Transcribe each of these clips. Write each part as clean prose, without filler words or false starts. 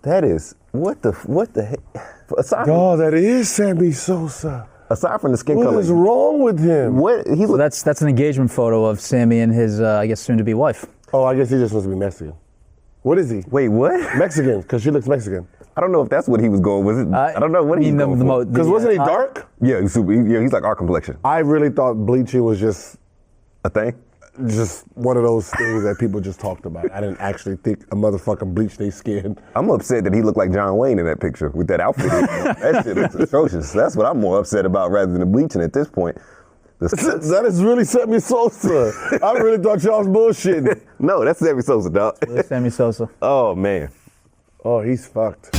That is what the heck? Oh, that is Sammy Sosa. Aside from the skin color, What is wrong with him? What he So that's an engagement photo of Sammy and his, I guess, soon-to-be wife. Oh, I guess he just wants to be Mexican. What is he? Wait, what? Mexican, because she looks Mexican. I don't know if that's what he was going. Was it? I don't know what he's going for. Because wasn't he dark? Yeah, he's like our complexion. I really thought bleaching was just A thing? just one of those things that people just talked about. I didn't actually think a motherfucker bleached their skin. I'm upset that he looked like John Wayne in that picture with that outfit. That shit is atrocious. That's what I'm more upset about rather than the bleaching at this point. That is really Sammy Sosa. I really thought y'all was bullshitting. No, that's Sammy Sosa, dog. It's Sammy Sosa. Oh, man. Oh, he's fucked.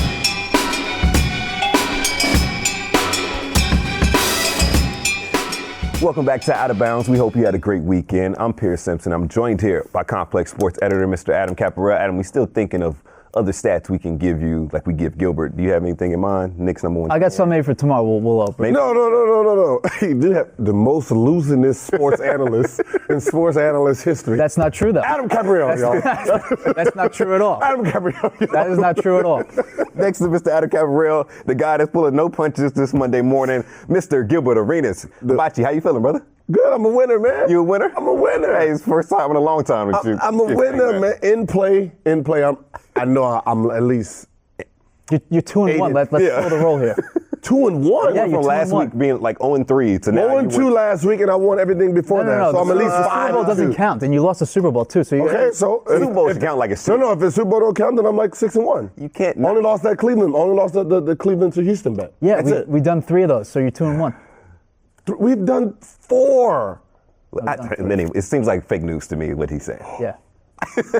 Welcome back to Out of Bounds. We hope you had a great weekend. I'm Pierce Simpson. I'm joined here by Complex Sports editor, Mr. Adam Caparella. Adam, we still thinking of other stats we can give you, like we give Gilbert. Do you have anything in mind? Nick's number one. I got some made for tomorrow. We'll open. No. He did have the most losingest sports analyst in sports analyst history. That's not true, though. Adam Caparella, y'all. That's not true at all. Adam Caparella. That is not true at all. Next to Mr. Adam Caparella, the guy that's pulling no punches this Monday morning, Mr. Gilbert Arenas. Bachi, how you feeling, brother? Good, I'm a winner, man. You a winner? I'm a winner. Hey, it's first time in a long time. I'm a winner, man. In play. I know I'm at least. You're 2-1. Let's throw the roll here. 2-1. Yeah, From you're last 2-1. week being like 0-3 to now. 0-2 last week, and I won everything before that. No. So I'm at least the Super Bowl 5-2. doesn't count, and you lost the Super Bowl too. So you Okay, so Super Bowl should count like a six. No, if the Super Bowl don't count, then I'm like 6-1. You can't. Only lost that Cleveland. Only lost the Cleveland to Houston bet. Yeah, That's it. we've done 3 of those, so you're 2-1. We've done 4. And then it seems like fake news to me what he's saying. Yeah.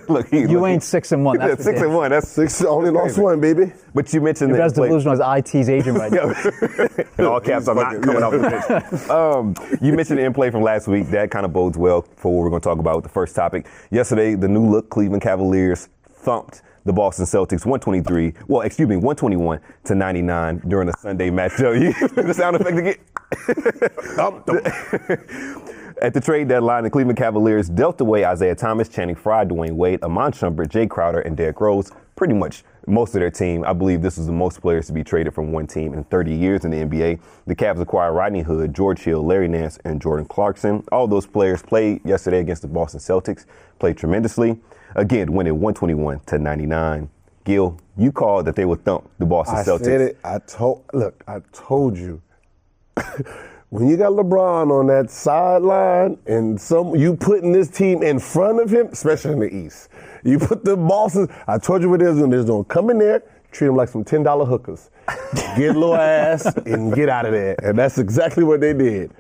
Look, You ain't 6-1. That's 6-1. That's 6. Only lost 1, baby. But you mentioned You're that as delusional as IT's agent right now. in all caps, I'm not coming off the bench. You mentioned the in-play from last week. That kind of bodes well for what we're going to talk about with the first topic. Yesterday, the new look Cleveland Cavaliers thumped the Boston Celtics 121 to 99 during a Sunday matchup. You hear the sound effect again? At the trade deadline, the Cleveland Cavaliers dealt away Isaiah Thomas, Channing Frye, Dwayne Wade, Amon Shumpert, Jay Crowder, and Derrick Rose. Pretty much most of their team. I believe this was the most players to be traded from one team in 30 years in the NBA. The Cavs acquired Rodney Hood, George Hill, Larry Nance, and Jordan Clarkson. All those players played yesterday against the Boston Celtics, played tremendously. Again, winning 121 to 99. Gil, you called that they would thump the Boston Celtics. I said it. I told you. When you got LeBron on that sideline and you putting this team in front of him, especially in the East, you put the Boston. I told you what it is when they're going to come in there, treat them like some $10 hookers. Get a little ass and get out of there. And that's exactly what they did.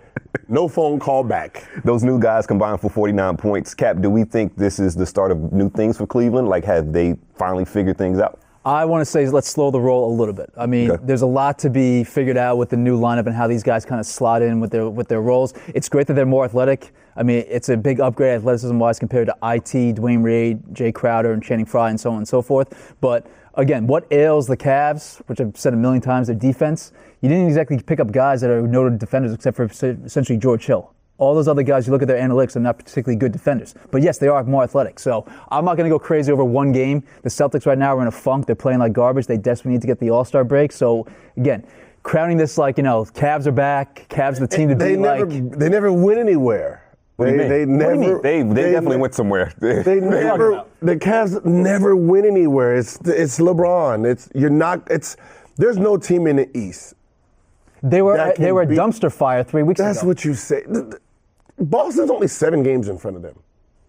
No phone call back. Those new guys combined for 49 points. Cap, do we think this is the start of new things for Cleveland? Like, have they finally figured things out? I want to say let's slow the roll a little bit. I mean, There's a lot to be figured out with the new lineup and how these guys kind of slot in with their roles. It's great that they're more athletic. I mean, it's a big upgrade athleticism-wise compared to IT, Dwayne Wade, Jay Crowder, and Channing Frye, and so on and so forth. But again, what ails the Cavs, which I've said a million times, their defense, you didn't exactly pick up guys that are noted defenders except for essentially George Hill. All those other guys, you look at their analytics, they're not particularly good defenders. But yes, they are more athletic. So I'm not going to go crazy over one game. The Celtics right now are in a funk. They're playing like garbage. They desperately need to get the All-Star break. So again, crowning this like, Cavs are back. Cavs the team to they never win anywhere. They definitely went somewhere. The Cavs never win anywhere. It's LeBron. There's no team in the East. They were a dumpster fire 3 weeks ago. That's what you say. Boston's only 7 games in front of them.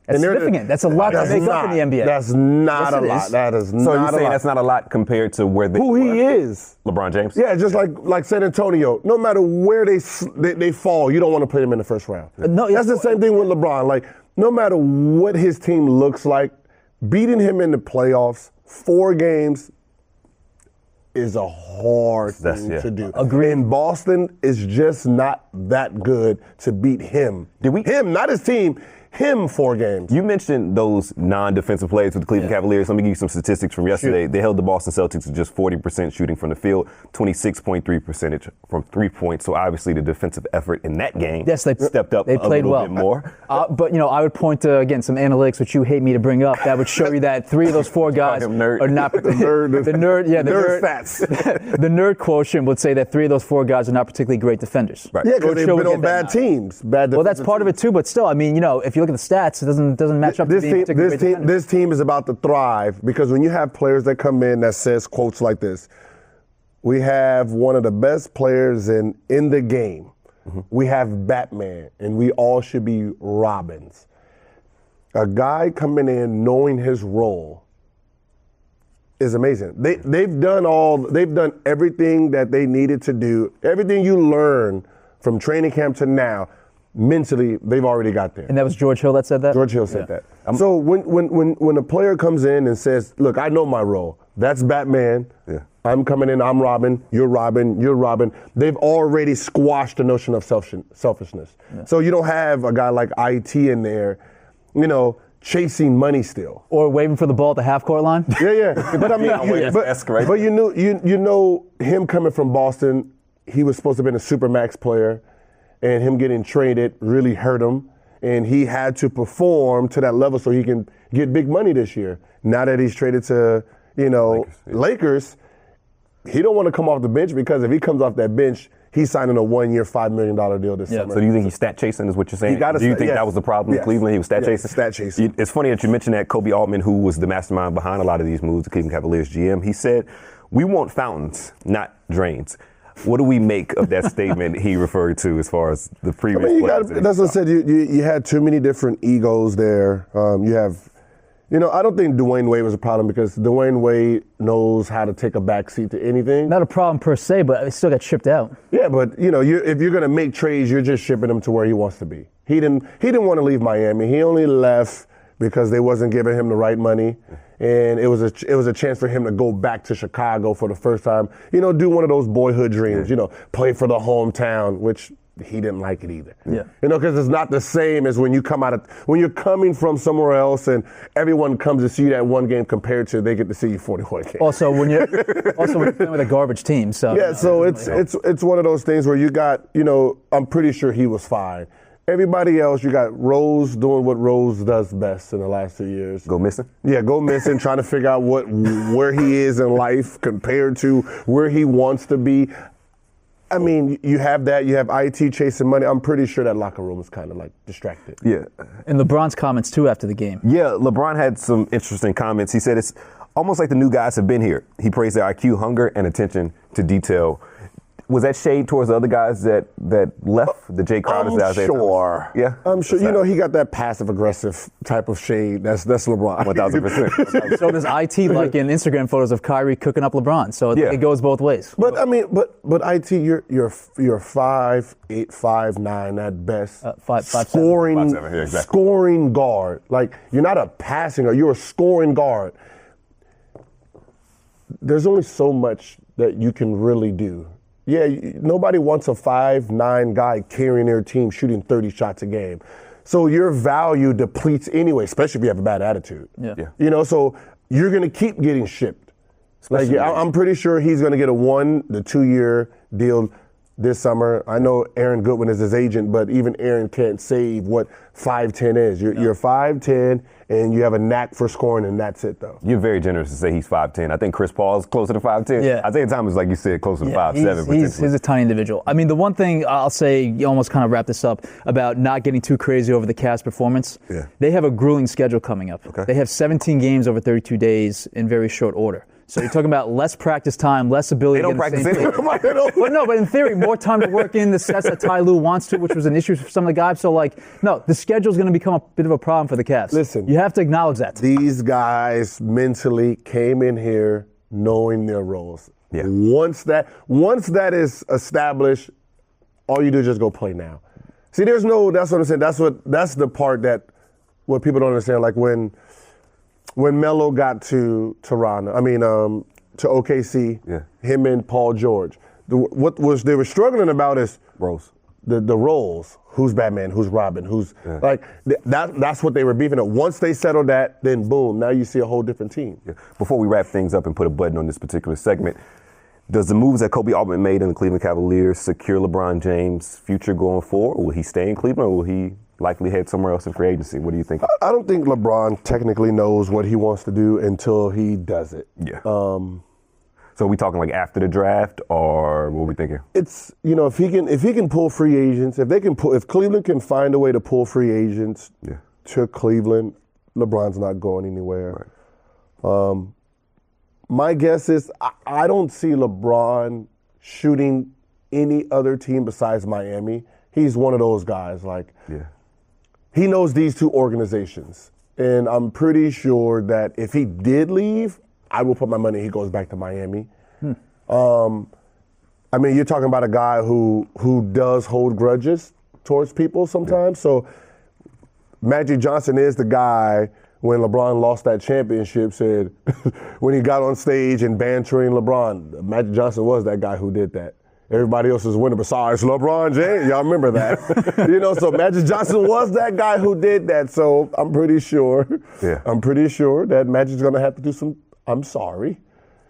That's significant. That's a lot to make up in the NBA. That's not a lot. That is not a lot. So you're saying that's not a lot compared to where they who he is. LeBron James? Yeah, just like San Antonio. No matter where they fall, you don't want to put him in the first round. That's the same thing with LeBron. Like, no matter what his team looks like, beating him in the playoffs, 4 games, is a hard thing to do. Agreed. And Boston is just not that good to beat him. Did we? Him, not his team. him 4 games. You mentioned those non-defensive plays with the Cleveland Cavaliers. Let me give you some statistics from yesterday. They held the Boston Celtics to just 40% shooting from the field, 26.3% from 3 points. So obviously the defensive effort in that game stepped up they played a little well. bit more. But, I would point to, again, some analytics, which you hate me to bring up, that would show you that 3 of those 4 guys are not the nerd stats. The nerd quotient would say that 3 of those 4 guys are not particularly great defenders. Right. Yeah, because they've been on bad teams. Well, that's part of it too, but still, I mean, if you look at the stats, it doesn't match up. This team is about to thrive because when you have players that come in that says quotes like this, we have one of the best players in the game. Mm-hmm. We have Batman, and we all should be Robins. A guy coming in knowing his role is amazing. They've done everything that they needed to do. Everything you learn from training camp to now, mentally, they've already got there. And that was George Hill that said that? George Hill said that. So when a player comes in and says, look, I know my role. That's Batman. Yeah. I'm coming in, I'm Robin, you're Robin, you're Robin. They've already squashed the notion of selfishness. Yeah. So you don't have a guy like IT in there, chasing money still. Or waving for the ball at the half-court line? Yeah. But I mean, but you know him coming from Boston, he was supposed to have been a Supermax player, and him getting traded really hurt him, and he had to perform to that level so he can get big money this year. Now that he's traded to, Lakers, he don't want to come off the bench because if he comes off that bench, he's signing a 1-year, $5 million deal this summer. So do you think he's stat chasing is what you're saying? Do you think that was the problem in Cleveland? He was stat chasing? Stat chasing. It's funny that you mentioned that. Kobe Altman, who was the mastermind behind a lot of these moves, the Cleveland Cavaliers GM, he said, we want fountains, not drains. What do we make of that statement he referred to as far as the previous players? That's what I said. You had too many different egos there. I don't think Dwayne Wade was a problem because Dwayne Wade knows how to take a backseat to anything. Not a problem per se, but it still got shipped out. Yeah, but if you're going to make trades, you're just shipping him to where he wants to be. He didn't want to leave Miami. He only left because they wasn't giving him the right money. And it was a chance for him to go back to Chicago for the first time. Do one of those boyhood dreams. Play for the hometown, which he didn't like it either. Yeah. Because it's not the same as when you're coming from somewhere else and everyone comes to see you that one game compared to they get to see you 41 games. Also, when you're playing with a garbage team. So yeah. So it's one of those things where you got I'm pretty sure he was fine. Everybody else, you got Rose doing what Rose does best in the last 2 years. Go missing? Yeah, go missing, trying to figure out where he is in life compared to where he wants to be. I mean, you have that. You have IT chasing money. I'm pretty sure that locker room is kind of like distracted. Yeah. And LeBron's comments, too, after the game. Yeah, LeBron had some interesting comments. He said it's almost like the new guys have been here. He praised their IQ, hunger, and attention to detail. Was that shade towards the other guys that left, the Jay Crowders? I'm sure. Yeah? I'm sure. He got that passive-aggressive type of shade. That's LeBron. 1,000%. So does IT like in Instagram photos of Kyrie cooking up LeBron. So it goes both ways. But I mean, but IT, you're 5'8", 5'9" at best. 5'7". Scoring, 5'7", yeah, exactly. Scoring guard. Like you're not a passing guard. You're a scoring guard. There's only so much that you can really do. Yeah, nobody wants a 5'9" guy carrying their team shooting 30 shots a game. So your value depletes anyway, especially if you have a bad attitude. Yeah. So you're going to keep getting shipped. I'm pretty sure he's going to get a 1 to 2 year deal this summer. I know Aaron Goodwin is his agent, but even Aaron can't save what 5'10" is. You're 5'10", and you have a knack for scoring, and that's it, though. You're very generous to say he's 5'10". I think Chris Paul is closer to 5'10". Yeah. Isaiah Thomas, like you said, closer to 5'7". He's a tiny individual. I mean, the one thing I'll say, you almost kind of wrap this up, about not getting too crazy over the Cavs' performance. Yeah. They have a grueling schedule coming up. Okay. They have 17 games over 32 days in very short order. So you're talking about less practice time, less ability They don't to get practice anyway. But in theory, more time to work in the sets that Ty Lue wants to, which was an issue for some of the guys. So, the schedule's going to become a bit of a problem for the Cavs. Listen. You have to acknowledge that. These guys mentally came in here knowing their roles. Yeah. Once that is established, all you do is just go play now. See, that's what I'm saying. That's the part that what people don't understand. Like when Melo got to Toronto, to OKC, him and Paul George, what they were struggling about is Rose. the roles. Who's Batman? Who's Robin? Who's like that's what they were beefing at. Once they settled that, then boom, now you see a whole different team. Yeah. Before we wrap things up and put a button on this particular segment, does the moves that Kobe Altman made in the Cleveland Cavaliers secure LeBron James' future going forward? Will he stay in Cleveland, or will he likely head somewhere else in free agency? What do you think? I don't think LeBron technically knows what he wants to do until he does it. Yeah. So are we talking like after the draft, or what are we thinking? It's, if he can pull free agents, if Cleveland can find a way to pull free agents to Cleveland, LeBron's not going anywhere. Right. My guess is I don't see LeBron shooting any other team besides Miami. He's one of those guys, he knows these two organizations. And I'm pretty sure that if he did leave, I will put my money he goes back to Miami. I mean, you're talking about a guy who does hold grudges towards people sometimes. So Magic Johnson is the guy, when LeBron lost that championship, said when he got on stage and bantering LeBron, Magic Johnson was that guy who did that. Everybody else is winning besides LeBron James. Y'all remember that. So Magic Johnson was that guy who did that. So I'm pretty sure that Magic's going to have to do some, I'm sorry,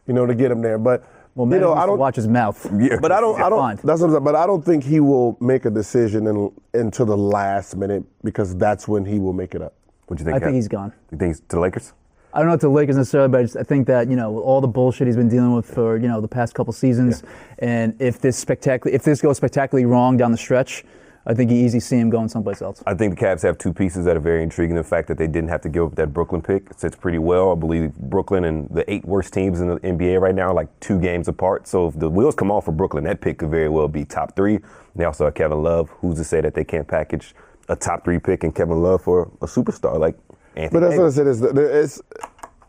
to get him there. But I don't watch his mouth. Yeah, but I don't. That's what I'm saying. But I don't think he will make a decision until the last minute, because that's when he will make it up. What do you think? I think he's gone. You think he's to the Lakers? I don't know if to the Lakers necessarily, but I think that, all the bullshit he's been dealing with for, the past couple seasons, and if this goes spectacularly wrong down the stretch, I think you easily see him going someplace else. I think the Cavs have two pieces that are very intriguing. The fact that they didn't have to give up that Brooklyn pick sits pretty well. I believe Brooklyn and the 8 worst teams in the NBA right now are like 2 games apart. So if the wheels come off for Brooklyn, that pick could very well be top 3. They also have Kevin Love. Who's to say that they can't package a top 3 pick in Kevin Love for a superstar like Anthony But that's Davis? what I said.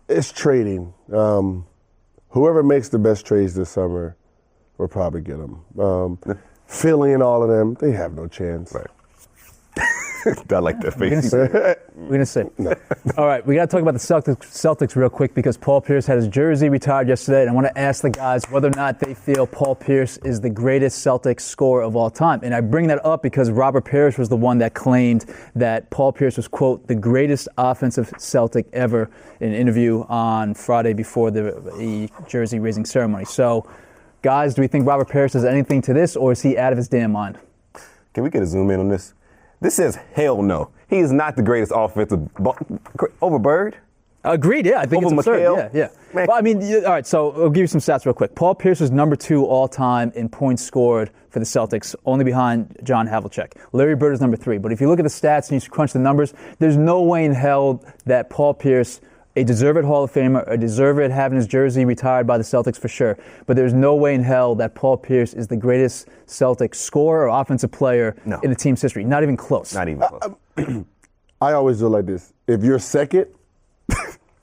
It's trading. Whoever makes the best trades this summer will probably get them. Philly and all of them, they have no chance. Right. I like that face. We're going to see. No. All right, we got to talk about the Celtics real quick, because Paul Pierce had his jersey retired yesterday, and I want to ask the guys whether or not they feel Paul Pierce is the greatest Celtics scorer of all time. And I bring that up because Robert Parish was the one that claimed that Paul Pierce was, quote, the greatest offensive Celtic ever, in an interview on Friday before the jersey raising ceremony. So, guys, do we think Robert Parish does anything to this, or is he out of his damn mind? Can we get a zoom in on this? This says hell no. He is not the greatest offensive over Bird. Agreed, yeah. I think over it's absurd. McHale. Yeah. Well, I mean, all right, so I'll give you some stats real quick. Paul Pierce is number 2 all-time in points scored for the Celtics, only behind John Havlicek. Larry Bird is number 3. But if you look at the stats and you crunch the numbers, there's no way in hell that Paul Pierce, a deserved Hall of Famer, a deserved having his jersey retired by the Celtics for sure, but there's no way in hell that Paul Pierce is the greatest Celtic scorer or offensive player in the team's history. Not even close. Not even close. I always do it like this. If you're second,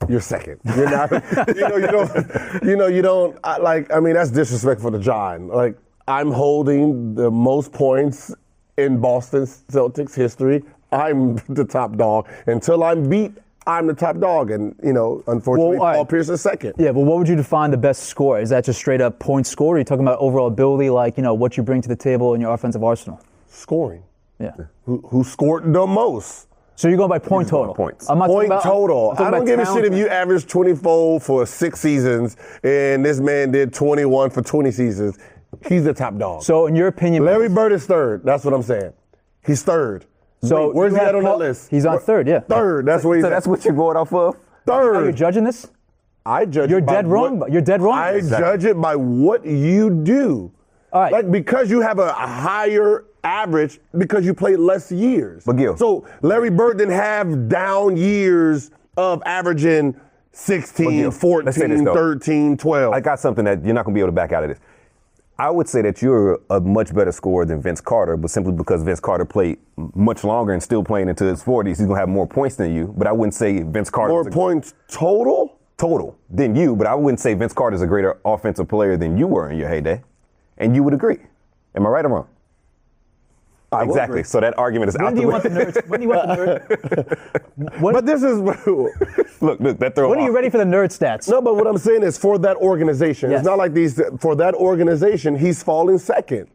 you're second. You're not, you don't, I mean, that's disrespectful to John. Like, I'm holding the most points in Boston Celtics history. I'm the top dog. Until I'm beat, I'm the top dog, and unfortunately, Paul Pierce is second. Yeah, but what would you define the best score? Is that just straight up point score? Or are you talking about overall ability, like what you bring to the table in your offensive arsenal? Scoring. Yeah. Who scored the most? So you're going by point total. Points. I'm not Point talking about, total. I'm I don't give a shit if you average 24 for 6 seasons, and this man did 21 for 20 seasons. He's the top dog. So in your opinion, Larry Bird is third. That's what I'm saying. He's third. So where's he at on that list? He's on third, yeah. Third. That's where he's So at. that's what you're going off of? Third. How you're judging this? I judge You're it by dead wrong. You're dead wrong. I judge it by what you do. All right. Like, because you have a higher average because you played less years. But Gil. So Larry Bird didn't have down years of averaging 16, Gil, let's say this, 14, though. 13, 12. I got something that you're not going to be able to back out of this. I would say that you're a much better scorer than Vince Carter, but simply because Vince Carter played much longer and still playing into his 40s, he's going to have more points than you. But I wouldn't say Vince Carter More points total? total than you, but I wouldn't say Vince Carter's a greater offensive player than you were in your heyday. And you would agree. Am I right or wrong? I would Exactly. agree. So that argument is out When do the you way. want the nerds? When do you want the nerds? But this is Look, that throw When are off. you ready for the nerd stats? no. But what I'm saying is for that organization. Yes. It's not like these for that organization. He's falling second.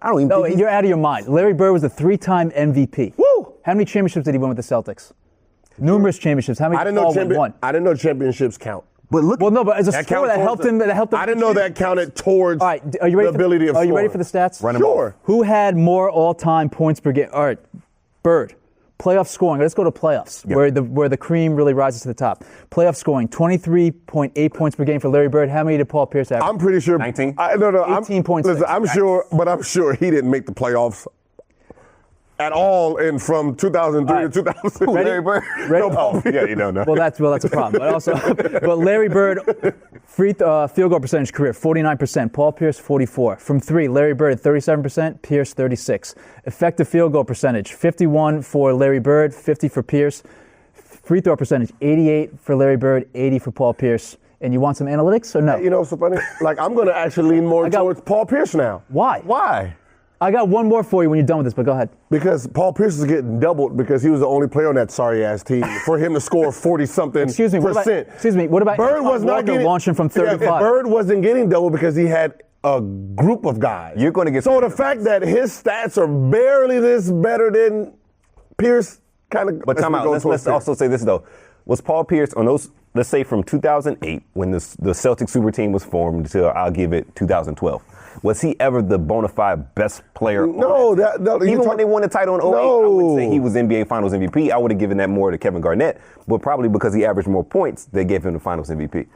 I don't even No, think you're out of your mind. Larry Bird was a 3-time MVP. Woo! How many championships did he win with the Celtics? Numerous championships. How many? I didn't know championships count. But look, Well, no, but as a sport that helped him. I didn't know that counted towards All right, are you ready the ability of Are you ready scoring. for the stats? Run 'em Sure. Who had more all-time points per game? All right, Bird. Playoff scoring. Let's go to playoffs, where the cream really rises to the top. Playoff scoring: 23.8 points per game for Larry Bird. How many did Paul Pierce average? I'm pretty sure. 19? No. 18.6. Listen, I'm sure he didn't make the playoffs at all from 2003 to 2000. Larry Bird. Ready? Yeah, you don't know. Well, that's a problem. But also, but Larry Bird, field goal percentage career 49%. Paul Pierce 44. From three, Larry Bird 37%. Pierce 36. Effective field goal percentage 51 for Larry Bird, 50 for Pierce. Free throw percentage 88 for Larry Bird, 80 for Paul Pierce. And you want some analytics or no? You know what's so funny? Like, I'm going to actually lean more towards Paul Pierce now. Why? Why? I got one more for you when you're done with this, but go ahead. Because Paul Pierce is getting doubled because he was the only player on that sorry-ass team for him to score 40-something Excuse me. What about Bird was not getting launching from 35? Yeah, Bird wasn't getting doubled because he had a group of guys. You're going to get so the fact that his stats are barely this better than Pierce kind of. But time out. Let's also say this though: was Paul Pierce on those? Let's say from 2008 when the Celtic super team was formed until I'll give it 2012. Was he ever the bona fide best player? No, even when they won the title in 08, I would say he was NBA Finals MVP. I would have given that more to Kevin Garnett, but probably because he averaged more points, they gave him the Finals MVP.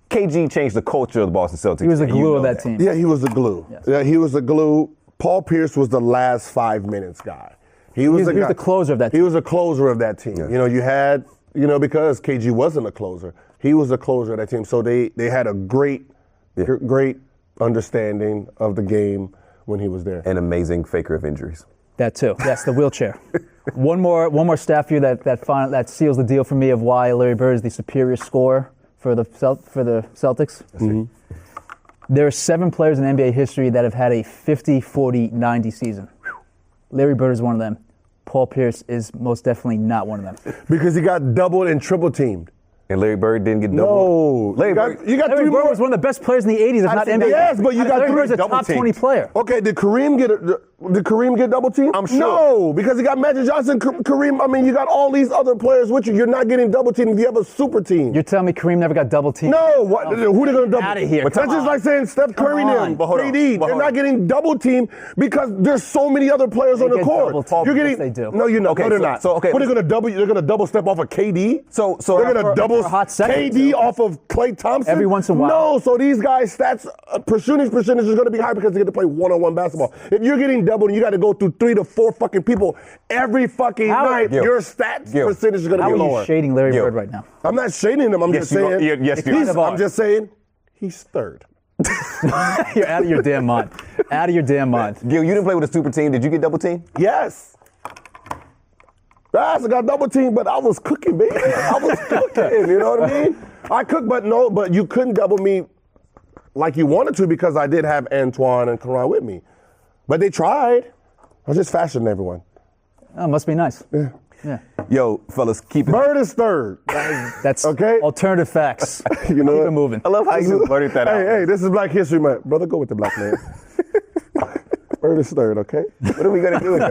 KG changed the culture of the Boston Celtics. He was the glue of that team. Yeah, he was the glue. Yes. Yeah, he was the glue. Paul Pierce was the last 5 minutes guy. He was the closer of that team. He was a closer of that team. Yeah. You know, you had, because KG wasn't a closer, he was a closer of that team. So they had a great understanding of the game when he was there. An amazing faker of injuries. That too. Yes, the wheelchair. One more stat for you that seals the deal for me of why Larry Bird is the superior scorer for the Celtics. Mm-hmm. There are 7 players in NBA history that have had a 50, 40, 90 season. Larry Bird is one of them. Paul Pierce is most definitely not one of them. Because he got doubled and triple teamed. And Larry Bird didn't get doubled. No, Larry Bird was one of the best players in the 80s, if not NBA. Yes, but you got Larry Bird's a top 20 player. Okay, did Kareem get double teamed? I'm sure. No, because he got Magic Johnson, Kareem. You got all these other players with you. You're not getting double teamed if you have a super team. You're telling me Kareem never got double teamed? No, who they gonna double? Out of here. But that's just like saying Steph Curry and KD. They're not getting double teamed because there's so many other players on the court. You're getting. Yes, they do. No, you're not. Okay, no, they're not. So okay, what are they gonna double? They're gonna double step off of KD. So they're gonna double KD off of Klay Thompson every once in a while. No, so these guys' stats percentage is going to be high because they get to play one-on-one basketball. If you're getting doubled and you got to go through 3 to 4 fucking people every fucking night, your stats percentage is going to be lower. How are you shading Larry Bird right now? I'm not shading him. I'm just saying. I'm just saying he's third. You're out of your damn mind. Out of your damn mind. Gil, you didn't play with a super team. Did you get double teamed? Yes. I got double teamed, but I was cooking, baby. I was cooking. You know what I mean? I cooked, but you couldn't double me like you wanted to because I did have Antoine and Karan with me. But they tried. I was just faster than everyone. Oh, must be nice. Yeah. Yo, fellas, keep it. Bird is third. That's okay. Alternative facts. Keep it moving. I love how you blurted that out. Hey, this is Black History Month. Brother, go with the black man. Bird is third, okay? What are we going to do with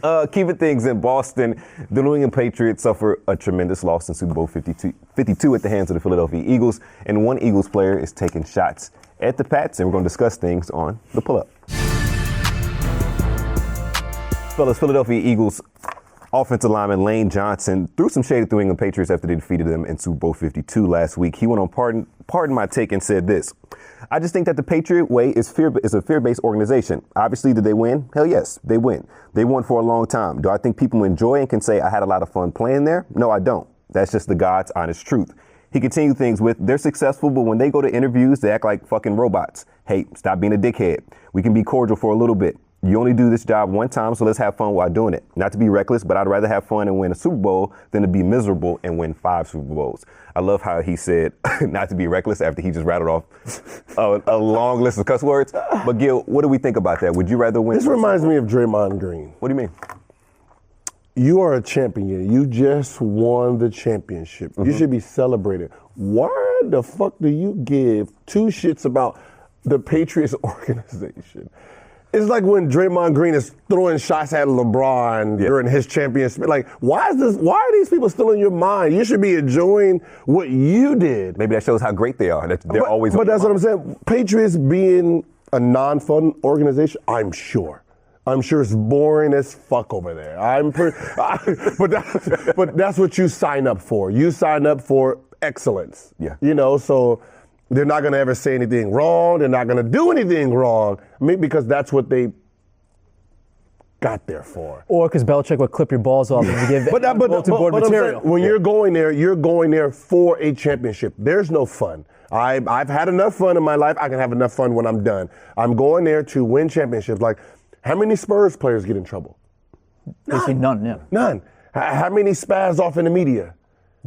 him? Keeping things in Boston, the New England Patriots suffer a tremendous loss in Super Bowl 52 at the hands of the Philadelphia Eagles, and one Eagles player is taking shots at the Pats, and we're going to discuss things on the pull-up. Fellas, Philadelphia Eagles offensive lineman Lane Johnson threw some shade at the New England Patriots after they defeated them in Super Bowl 52 last week. He went on pardon my take and said this: I just think that the Patriot way is a fear-based organization. Obviously, did they win? Hell yes, they win. They won for a long time. Do I think people enjoy and can say I had a lot of fun playing there? No, I don't. That's just the God's honest truth. He continued things with, they're successful, but when they go to interviews, they act like fucking robots. Hey, stop being a dickhead. We can be cordial for a little bit. You only do this job one time, so let's have fun while doing it. Not to be reckless, but I'd rather have fun and win a Super Bowl than to be miserable and win 5 Super Bowls. I love how he said not to be reckless after he just rattled off a long list of cuss words. But Gil, what do we think about that? Would you rather win? This reminds me of Draymond Green. What do you mean? You are a champion. You just won the championship. You should be celebrated. Why the fuck do you give 2 shits about the Patriots organization. It's like when Draymond Green is throwing shots at LeBron during his championship. Like, why are these people still in your mind? You should be enjoying what you did. Maybe that shows how great they are. They're always. But that's what I'm saying. Patriots being a non-fun organization, I'm sure it's boring as fuck over there. But that's what you sign up for. You sign up for excellence. Yeah. You know, so they're not going to ever say anything wrong. They're not going to do anything wrong. I mean, because that's what they got there for. Or because Belichick would clip your balls off and you give bulletin board material. When you're going there for a championship. There's no fun. I've had enough fun in my life. I can have enough fun when I'm done. I'm going there to win championships. Like, how many Spurs players get in trouble? None, yeah. None. How many spaz off in the media?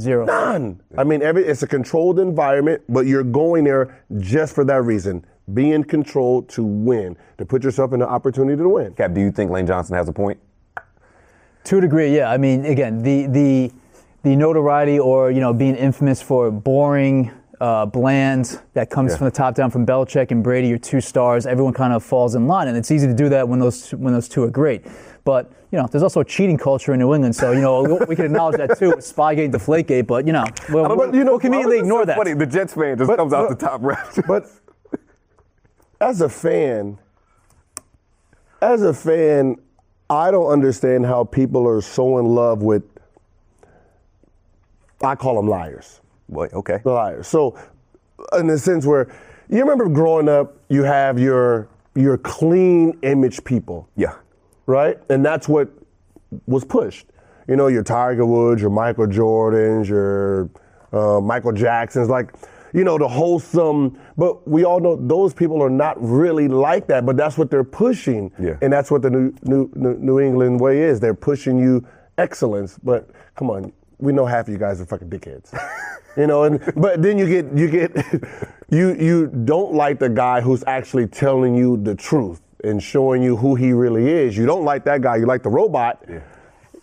Zero. None. I mean, it's a controlled environment, but you're going there just for that reason. Be in control to win, to put yourself in the opportunity to win. Cap, do you think Lane Johnson has a point? To a degree, yeah. I mean, again, the notoriety or, being infamous for boring, bland, that comes from the top down from Belichick and Brady, your two stars, everyone kind of falls in line. And it's easy to do that when those two are great. But, there's also a cheating culture in New England. So, we can acknowledge that too with Spygate, Deflategate. But, we'll conveniently ignore that. Funny, the Jets fan just comes out the top ref. But as a fan, I don't understand how people are so in love with, I call them liars. Boy, okay. Liars. So, in the sense where, you remember growing up, you have your clean image people. Yeah. Right? And that's what was pushed. Your Tiger Woods, your Michael Jordans, your Michael Jacksons, like, the wholesome. But we all know those people are not really like that, but that's what they're pushing. Yeah. And that's what the New England way is. They're pushing you excellence. But come on, we know half of you guys are fucking dickheads. But then you don't like the guy who's actually telling you the truth and showing you who he really is. You don't like that guy. You like the robot. Yeah.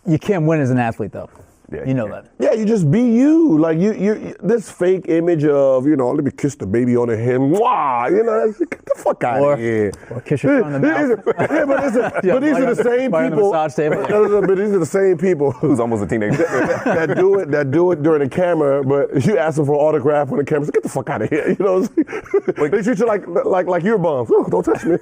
You can't win as an athlete, though. Yeah, you know that. Yeah, you just be you. Like you this fake image of, let me kiss the baby on the head. Mwah! Get the fuck out of here. Or kiss your son in the mouth. But these are the same people. But these are the same people who's almost a teenager that do it during the camera. But you ask them for an autograph when the camera says, "Get the fuck out of here." They treat you like you're bums. Oh, don't touch me.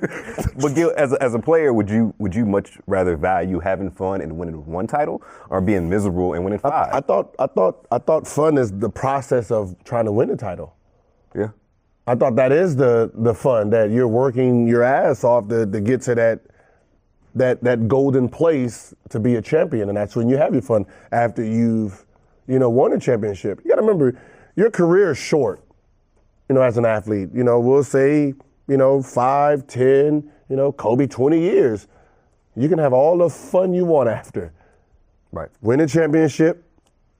But Gil, as a player, would you much rather value having fun and winning one title, or being miserable and winning 5? I thought fun is the process of trying to win a title. Yeah. I thought that is the fun, that you're working your ass off to get to that golden place to be a champion, and that's when you have your fun after you've won a championship. You got to remember, your career is short. As an athlete, we'll say 5, 10, Kobe 20 years. You can have all the fun you want after. Right. Win a championship,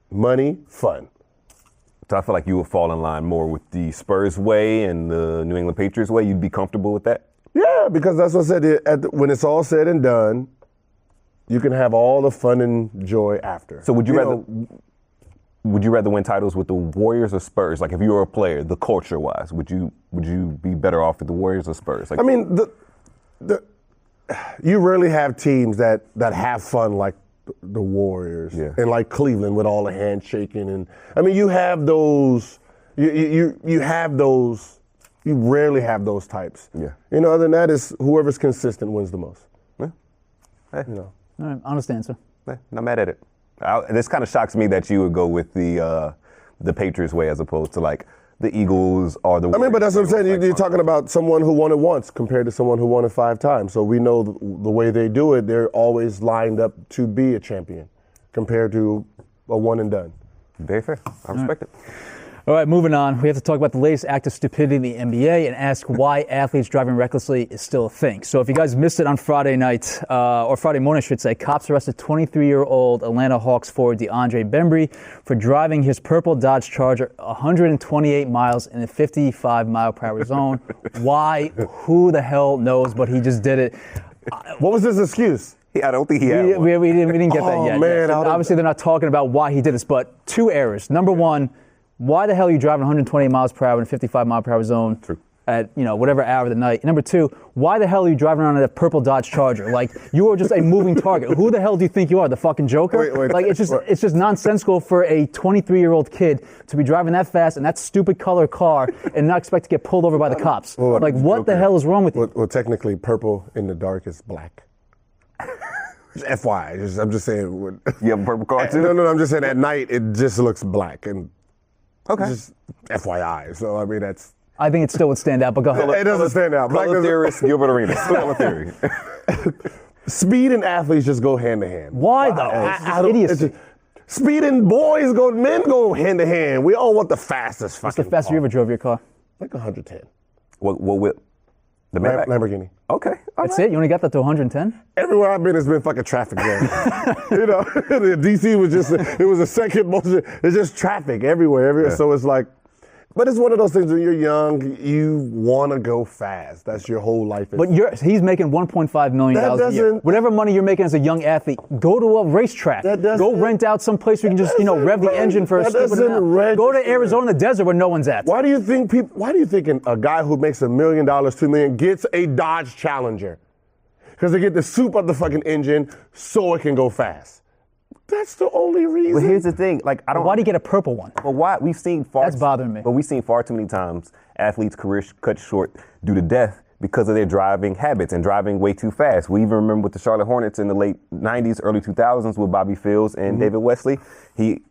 money, fun. So I feel like you would fall in line more with the Spurs way and the New England Patriots way. You'd be comfortable with that? Yeah, because that's what I said. When it's all said and done, you can have all the fun and joy after. So would you rather win titles with the Warriors or Spurs? Like, if you were a player, the culture-wise, would you be better off with the Warriors or Spurs? Like, I mean, you rarely have teams that have fun like the Warriors and like Cleveland with all the handshaking, and I mean, you have those. You have those. You rarely have those types. Yeah. Other than that, is whoever's consistent wins the most. Yeah. Hey. All right, honest answer. Hey, not mad at it. This kind of shocks me that you would go with the Patriots way as opposed to like the Eagles or the. I mean, but that's what I'm saying. You're talking about someone who won it once compared to someone who won it 5 times. So we know the way they do it, they're always lined up to be a champion compared to a one and done. Very fair. I respect it. All right, moving on. We have to talk about the latest act of stupidity in the NBA and ask why athletes driving recklessly is still a thing. So if you guys missed it on Friday night, or Friday morning, I should say, cops arrested 23-year-old Atlanta Hawks forward DeAndre Bembry for driving his purple Dodge Charger 128 miles in a 55-mile-per-hour zone. Why? Who the hell knows? But he just did it. What was his excuse? I don't think he had one. We didn't get that yet. Man, so obviously, they're not talking about why he did this, but 2 errors. Number one, why the hell are you driving 120 miles per hour in a 55-mile-per-hour zone? True. at whatever hour of the night. Number two, why the hell are you driving around in a purple Dodge Charger? Like, you are just a moving target. Who the hell do you think you are, the fucking Joker? Wait, like, it's just nonsensical for a 23-year-old kid to be driving that fast in that stupid color car and not expect to get pulled over by the cops. Well, like, what the hell is wrong with you? Well, technically, purple in the dark is black. FYI, I'm just saying. You have a purple car too? No, I'm just saying at night it just looks black and Okay. just FYI. So I mean that's. I think it still would stand out, but go ahead. It doesn't stand out. Black Color doesn't- theorist Gilbert Arenas. Color theory. Speed and athletes just go hand to hand. Why though? I don't- Idiocy. it's just- speed and men go hand to hand. We all want the fastest What's the fucking fastest you car. ever drove your car? Like 110. What whip? The Maybach? Lamborghini. Okay. all That's right. it? You only got that to 110? Everywhere I've been has been fucking traffic jam. DC was just, it was a second most, it's just traffic everywhere. Yeah. So it's like, but it's one of those things when you're young, you want to go fast. That's your whole life. But he's making $1.5 million That a year. doesn't- Whatever money you're making as a young athlete, go to a racetrack. That doesn't- Go rent out some place where you can just, rev the engine for a that stupid doesn't amount. Go to register. Arizona, the desert where no one's at. Why do you think a guy who makes $1 million, $2 million gets a Dodge Challenger? Because they get the soup of the fucking engine so it can go fast. That's the only reason. But here's the thing, like I don't. Why do you get a purple one? But why we've seen far. That's bothering me. But we've seen far too many times athletes' careers cut short due to death because of their driving habits and driving way too fast. We even remember with the Charlotte Hornets in the late '90s, early 2000s with Bobby Fields and David Wesley.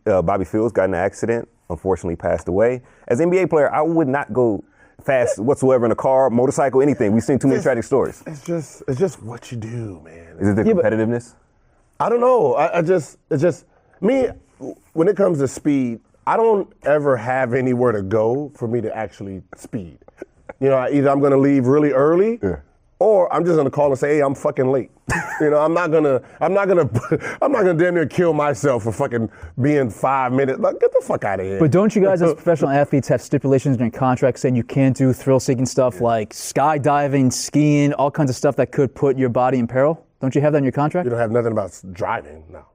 Bobby Fields got in an accident, unfortunately passed away. As an NBA player, I would not go fast whatsoever in a car, motorcycle, anything. We've seen too many tragic stories. It's just what you do, man. Is it the competitiveness? I don't know. It's just me. When it comes to speed, I don't ever have anywhere to go for me to actually speed. Either I'm going to leave really early, or I'm just going to call and say, "Hey, I'm fucking late." I'm not gonna damn near kill myself for fucking being 5 minutes. Like, get the fuck out of here. But don't you guys as professional athletes have stipulations in your contract saying you can't do thrill-seeking stuff like skydiving, skiing, all kinds of stuff that could put your body in peril? Don't you have that in your contract? You don't have nothing about driving, no.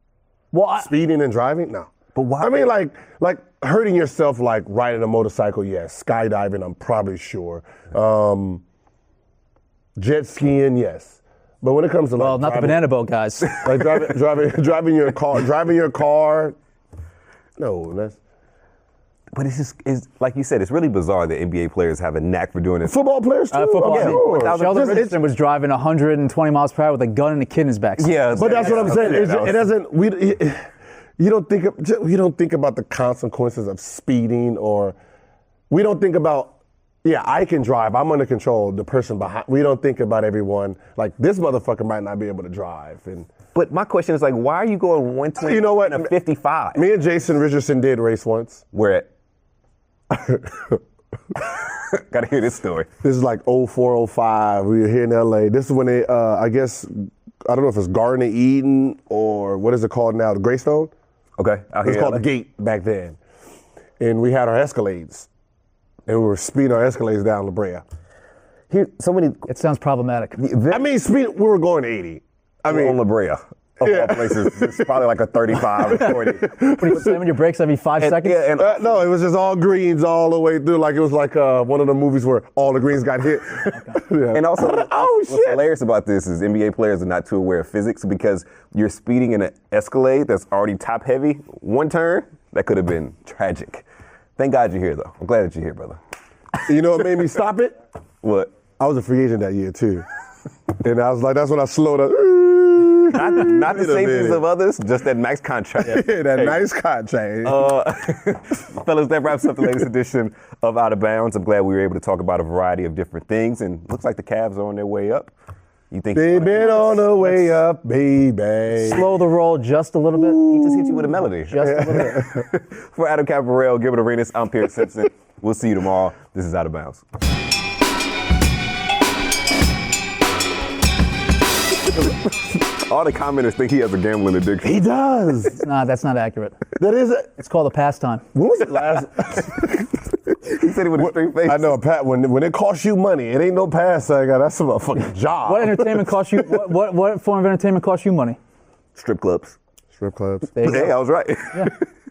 Well, Speeding and driving, no. But why? I mean, like hurting yourself, like riding a motorcycle, yes. Skydiving, I'm probably sure. Jet skiing, yes. But when it comes to well, not the banana boat guys. like driving your car, no, that's. But it's like you said, it's really bizarre that NBA players have a knack for doing this. Football players too. Football. I'm sure. Sheldon Richardson was driving 120 miles per hour with a gun and a kid in his back. Yeah, But that's what I'm saying. It doesn't. You don't think about the consequences of speeding, or we don't think about. Yeah, I can drive. I'm under control. The person behind. We don't think about everyone. Like, this motherfucker might not be able to drive. But my question is like, why are you going 120 You know what? and a 55? Me and Jason Richardson did race once. Where at? Gotta hear this story. This is like 04, 05. We were here in LA. This is when they, I guess, I don't know if it's Garden of Eden or what is it called now, the Greystone? Okay, out It's here. called the Gate back then. And we had our Escalades. And we were speeding our Escalades down La Brea. Here, so many. It sounds problematic. I mean, we were going 80. I mean, on La Brea. Of all places, it's probably like a 35 or 40. What are you slamming your brakes every 5 seconds? Yeah, and no, it was just all greens all the way through. Like it was like one of the movies where all the greens got hit. Yeah. And also, Oh, what's shit. hilarious about this is NBA players are not too aware of physics because you're speeding in an Escalade that's already top heavy. One turn, that could have been tragic. Thank God you're here, though. I'm glad that you're here, brother. You know what made me stop it? What? I was a free agent that year too. And I was like, that's when I slowed up. Not the Wait a safeties minute. of others, just that max contract. Yeah, that nice contract. Fellas, that wraps up the latest edition of Out of Bounds. I'm glad we were able to talk about a variety of different things, and looks like the Cavs are on their way up. You think They've been on the way up, baby. Slow the roll just a little bit. He just hit you with a melody. Just a little bit. For Adam Caparel, Gilbert Arenas, I'm Pierre Simpson. We'll see you tomorrow. This is Out of Bounds. All the commenters think he has a gambling addiction. He does. Nah, that's not accurate. That is it. It's called a pastime. When was the last? He said it with a straight face. I know, Pat. When it costs you money, it ain't no pass. That's a motherfucking job. What entertainment costs you? What form of entertainment costs you money? Strip clubs. Strip clubs. There you go. Hey, I was right. Yeah.